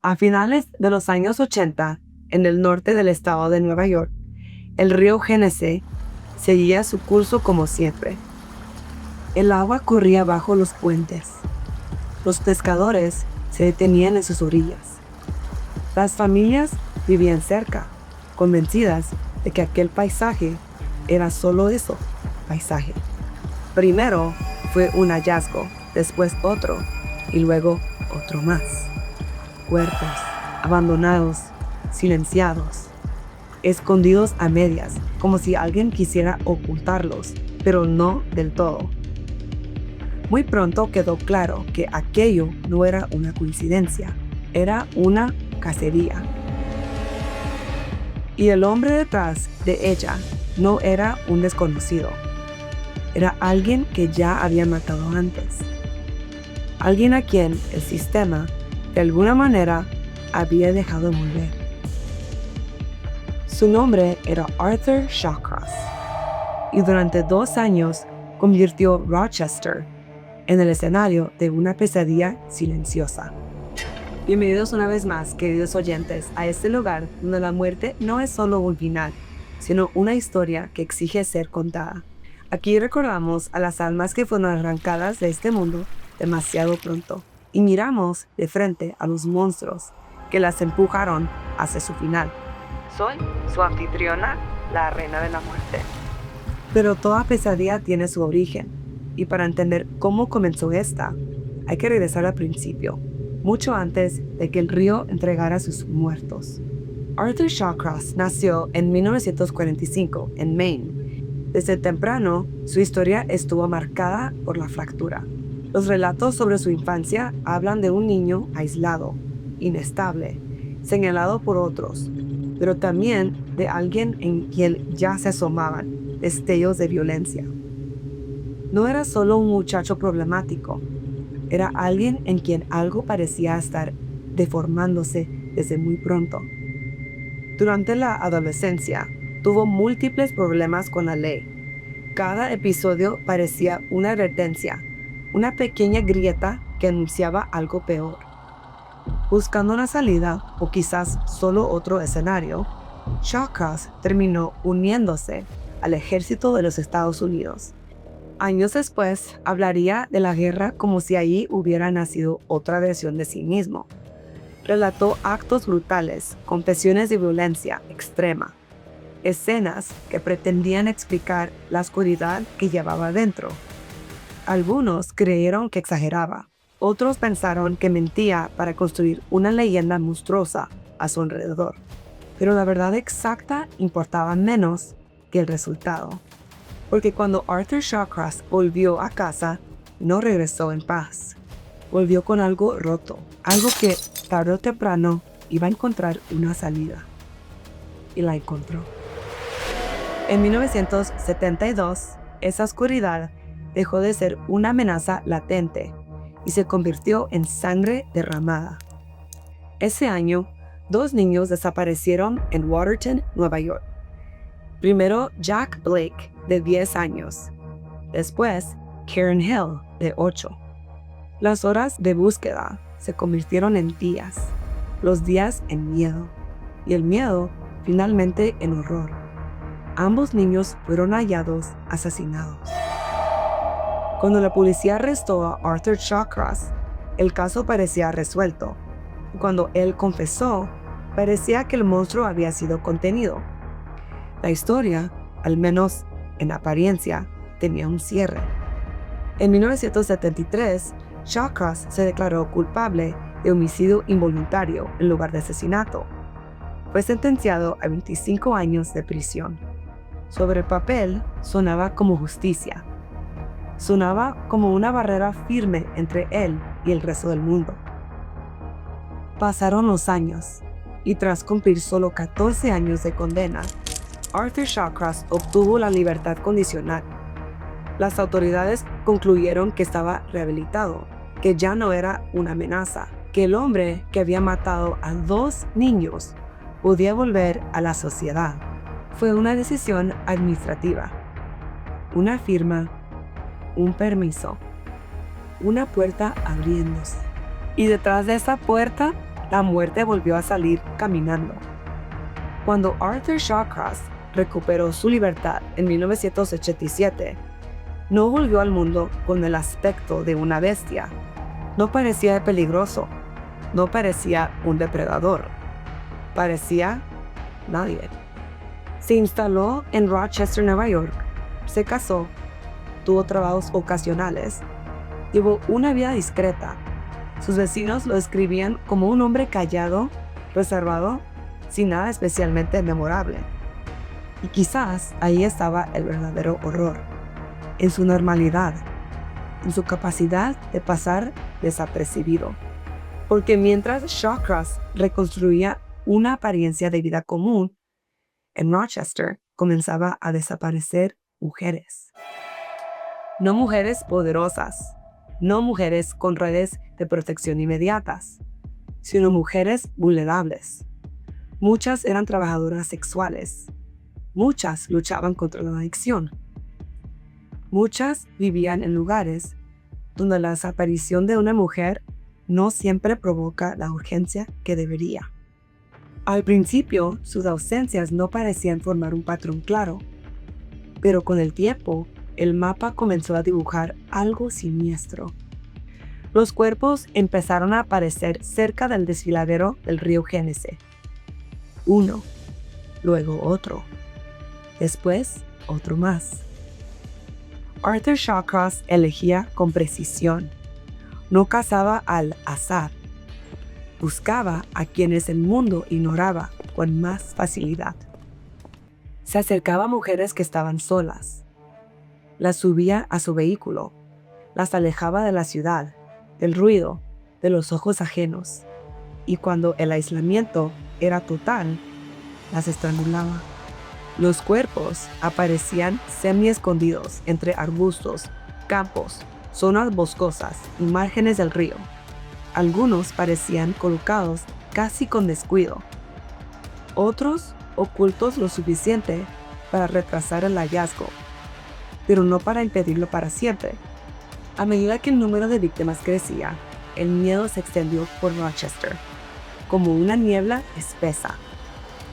A finales de los años 80, en el norte del estado de Nueva York, el río Genesee seguía su curso como siempre. El agua corría bajo los puentes. Los pescadores se detenían en sus orillas. Las familias vivían cerca, convencidas de que aquel paisaje era solo eso, paisaje. Primero fue un hallazgo, después otro, y luego otro más. Cuerpos abandonados, silenciados, escondidos a medias, como si alguien quisiera ocultarlos, pero no del todo. Muy pronto quedó claro que aquello no era una coincidencia, era una cacería. Y el hombre detrás de ella no era un desconocido, era alguien que ya había matado antes. Alguien a quien el sistema, de alguna manera, había dejado morir. Su nombre era Arthur Shawcross, y durante 2 años convirtió Rochester en el escenario de una pesadilla silenciosa. Bienvenidos una vez más, queridos oyentes, a este lugar donde la muerte no es solo un final, sino una historia que exige ser contada. Aquí recordamos a las almas que fueron arrancadas de este mundo demasiado pronto y miramos de frente a los monstruos que las empujaron hacia su final. Soy su anfitriona, la reina de la muerte. Pero toda pesadilla tiene su origen, y para entender cómo comenzó esta, hay que regresar al principio, mucho antes de que el río entregara a sus muertos. Arthur Shawcross nació en 1945 en Maine. Desde temprano, su historia estuvo marcada por la fractura. Los relatos sobre su infancia hablan de un niño aislado, inestable, señalado por otros, pero también de alguien en quien ya se asomaban destellos de violencia. No era solo un muchacho problemático, era alguien en quien algo parecía estar deformándose desde muy pronto. Durante la adolescencia, tuvo múltiples problemas con la ley. Cada episodio parecía una advertencia, una pequeña grieta que anunciaba algo peor. Buscando una salida, o quizás solo otro escenario, Shawcross terminó uniéndose al ejército de los Estados Unidos. Años después, hablaría de la guerra como si allí hubiera nacido otra versión de sí mismo. Relató actos brutales, confesiones de violencia extrema, escenas que pretendían explicar la oscuridad que llevaba dentro. Algunos creyeron que exageraba, otros pensaron que mentía para construir una leyenda monstruosa a su alrededor. Pero la verdad exacta importaba menos que el resultado. Porque cuando Arthur Shawcross volvió a casa, no regresó en paz. Volvió con algo roto, algo que tarde o temprano iba a encontrar una salida. Y la encontró. En 1972, esa oscuridad dejó de ser una amenaza latente y se convirtió en sangre derramada. Ese año, 2 niños desaparecieron en Watertown, Nueva York. Primero Jack Blake, de 10 años. Después, Karen Hill, de 8. Las horas de búsqueda se convirtieron en días, los días en miedo, y el miedo finalmente en horror. Ambos niños fueron hallados asesinados. Cuando la policía arrestó a Arthur Shawcross, el caso parecía resuelto. Cuando él confesó, parecía que el monstruo había sido contenido. La historia, al menos en apariencia, tenía un cierre. En 1973, Shawcross se declaró culpable de homicidio involuntario en lugar de asesinato. Fue sentenciado a 25 años de prisión. Sobre el papel, sonaba como justicia. Sonaba como una barrera firme entre él y el resto del mundo. Pasaron los años, y tras cumplir solo 14 años de condena, Arthur Shawcross obtuvo la libertad condicional. Las autoridades concluyeron que estaba rehabilitado, que ya no era una amenaza, que el hombre que había matado a 2 niños podía volver a la sociedad. Fue una decisión administrativa, una firma, un permiso, una puerta abriéndose. Y detrás de esa puerta, la muerte volvió a salir caminando. Cuando Arthur Shawcross recuperó su libertad en 1987, no volvió al mundo con el aspecto de una bestia. No parecía peligroso, no parecía un depredador, parecía nadie. Se instaló en Rochester, Nueva York, se casó, tuvo trabajos ocasionales, llevó una vida discreta. Sus vecinos lo describían como un hombre callado, reservado, sin nada especialmente memorable. Y quizás ahí estaba el verdadero horror, en su normalidad, en su capacidad de pasar desapercibido. Porque mientras Shawcross reconstruía una apariencia de vida común, en Rochester comenzaba a desaparecer mujeres. No mujeres poderosas, no mujeres con redes de protección inmediatas, sino mujeres vulnerables. Muchas eran trabajadoras sexuales. Muchas luchaban contra la adicción. Muchas vivían en lugares donde la desaparición de una mujer no siempre provoca la urgencia que debería. Al principio, sus ausencias no parecían formar un patrón claro, pero con el tiempo, el mapa comenzó a dibujar algo siniestro. Los cuerpos empezaron a aparecer cerca del desfiladero del río Genesee. Uno, luego otro, después otro más. Arthur Shawcross elegía con precisión. No cazaba al azar. Buscaba a quienes el mundo ignoraba con más facilidad. Se acercaba a mujeres que estaban solas. Las subía a su vehículo. Las alejaba de la ciudad, del ruido, de los ojos ajenos. Y cuando el aislamiento era total, las estrangulaba. Los cuerpos aparecían semi-escondidos entre arbustos, campos, zonas boscosas y márgenes del río. Algunos parecían colocados casi con descuido. Otros ocultos lo suficiente para retrasar el hallazgo, pero no para impedirlo para siempre. A medida que el número de víctimas crecía, el miedo se extendió por Rochester, como una niebla espesa.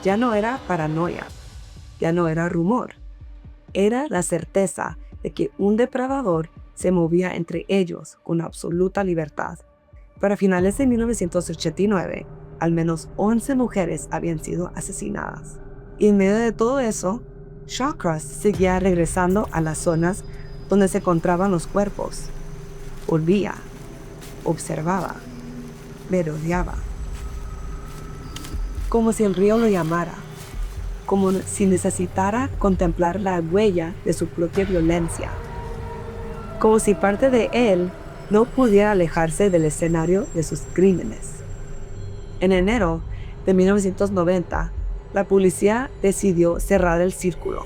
Ya no era paranoia, ya no era rumor, era la certeza de que un depredador se movía entre ellos con absoluta libertad. Para finales de 1989, al menos 11 mujeres habían sido asesinadas. Y en medio de todo eso, Shawcross seguía regresando a las zonas donde se encontraban los cuerpos. Volvía, observaba, merodeaba. Como si el río lo llamara, como si necesitara contemplar la huella de su propia violencia, como si parte de él no pudiera alejarse del escenario de sus crímenes. En enero de 1990, la policía decidió cerrar el círculo.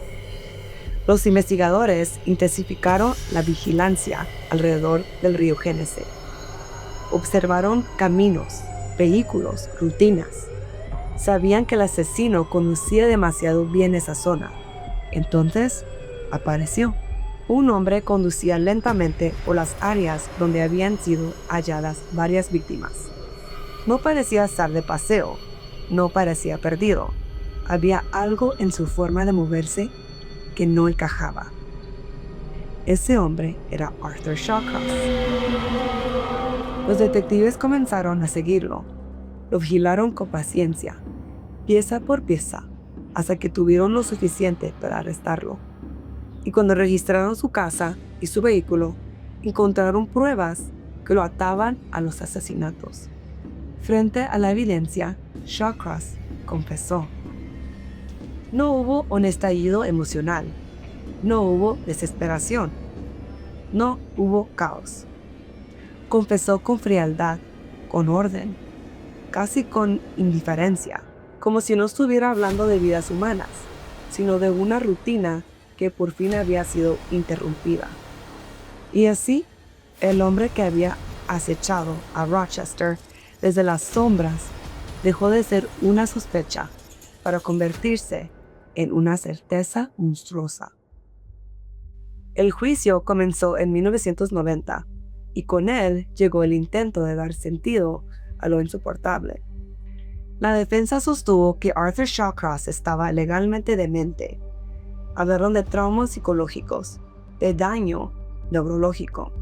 Los investigadores intensificaron la vigilancia alrededor del río Genesee. Observaron caminos, vehículos, rutinas. Sabían que el asesino conocía demasiado bien esa zona. Entonces, apareció. Un hombre conducía lentamente por las áreas donde habían sido halladas varias víctimas. No parecía estar de paseo, no parecía perdido. Había algo en su forma de moverse que no encajaba. Ese hombre era Arthur Shawcross. Los detectives comenzaron a seguirlo. Lo vigilaron con paciencia, pieza por pieza, hasta que tuvieron lo suficiente para arrestarlo. Y cuando registraron su casa y su vehículo, encontraron pruebas que lo ataban a los asesinatos. Frente a la evidencia, Shawcross confesó. No hubo un estallido emocional, no hubo desesperación, no hubo caos. Confesó con frialdad, con orden, casi con indiferencia, como si no estuviera hablando de vidas humanas, sino de una rutina que por fin había sido interrumpida. Y así, el hombre que había acechado a Rochester desde las sombras dejó de ser una sospecha para convertirse en una certeza monstruosa. El juicio comenzó en 1990 y con él llegó el intento de dar sentido a lo insoportable. La defensa sostuvo que Arthur Shawcross estaba legalmente demente. Hablaron de traumas psicológicos, de daño neurológico,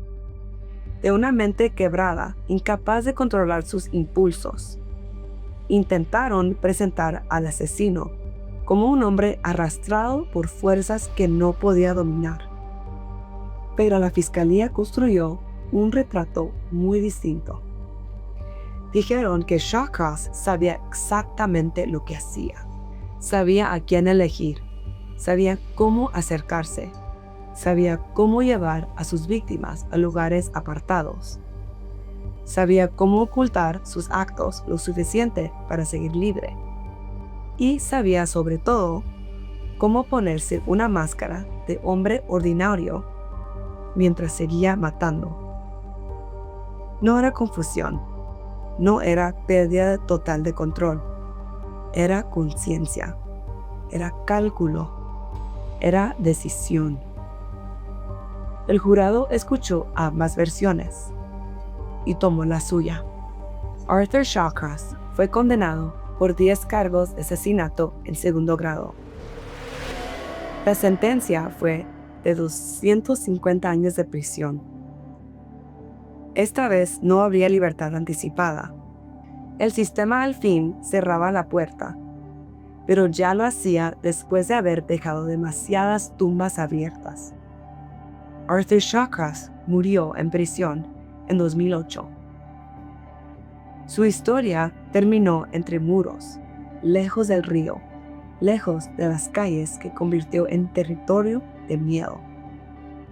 de una mente quebrada, incapaz de controlar sus impulsos. Intentaron presentar al asesino como un hombre arrastrado por fuerzas que no podía dominar. Pero la fiscalía construyó un retrato muy distinto. Dijeron que Shawcross sabía exactamente lo que hacía. Sabía a quién elegir. Sabía cómo acercarse. Sabía cómo llevar a sus víctimas a lugares apartados. Sabía cómo ocultar sus actos lo suficiente para seguir libre. Y sabía sobre todo cómo ponerse una máscara de hombre ordinario mientras seguía matando. No era confusión, no era pérdida total de control, era conciencia, era cálculo, era decisión. El jurado escuchó ambas versiones y tomó la suya. Arthur Shawcross fue condenado por 10 cargos de asesinato en segundo grado. La sentencia fue de 250 años de prisión. Esta vez no habría libertad anticipada. El sistema al fin cerraba la puerta, pero ya lo hacía después de haber dejado demasiadas tumbas abiertas. Arthur Shawcross murió en prisión en 2008. Su historia terminó entre muros, lejos del río, lejos de las calles que convirtió en territorio de miedo.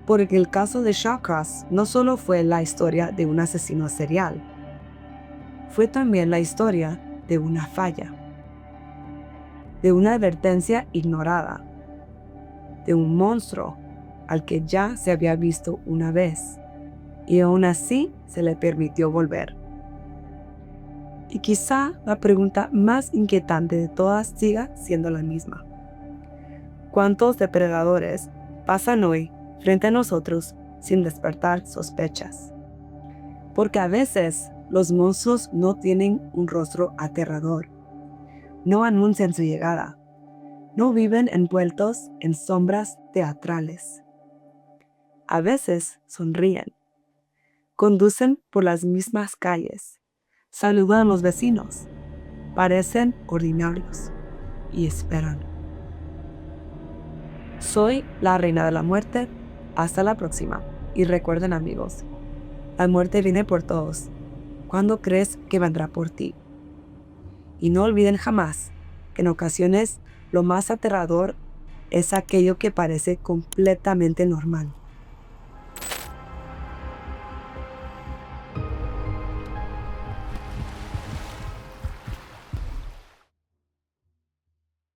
Porque el caso de Shawcross no solo fue la historia de un asesino serial, fue también la historia de una falla, de una advertencia ignorada, de un monstruo al que ya se había visto una vez y aún así se le permitió volver. Y quizá la pregunta más inquietante de todas siga siendo la misma. ¿Cuántos depredadores pasan hoy frente a nosotros sin despertar sospechas? Porque a veces los monstruos no tienen un rostro aterrador, no anuncian su llegada, no viven envueltos en sombras teatrales. A veces sonríen, conducen por las mismas calles, saludan a los vecinos, parecen ordinarios y esperan. Soy la Reina de la Muerte. Hasta la próxima. Y recuerden, amigos, la muerte viene por todos. ¿Cuándo crees que vendrá por ti? Y no olviden jamás que en ocasiones lo más aterrador es aquello que parece completamente normal.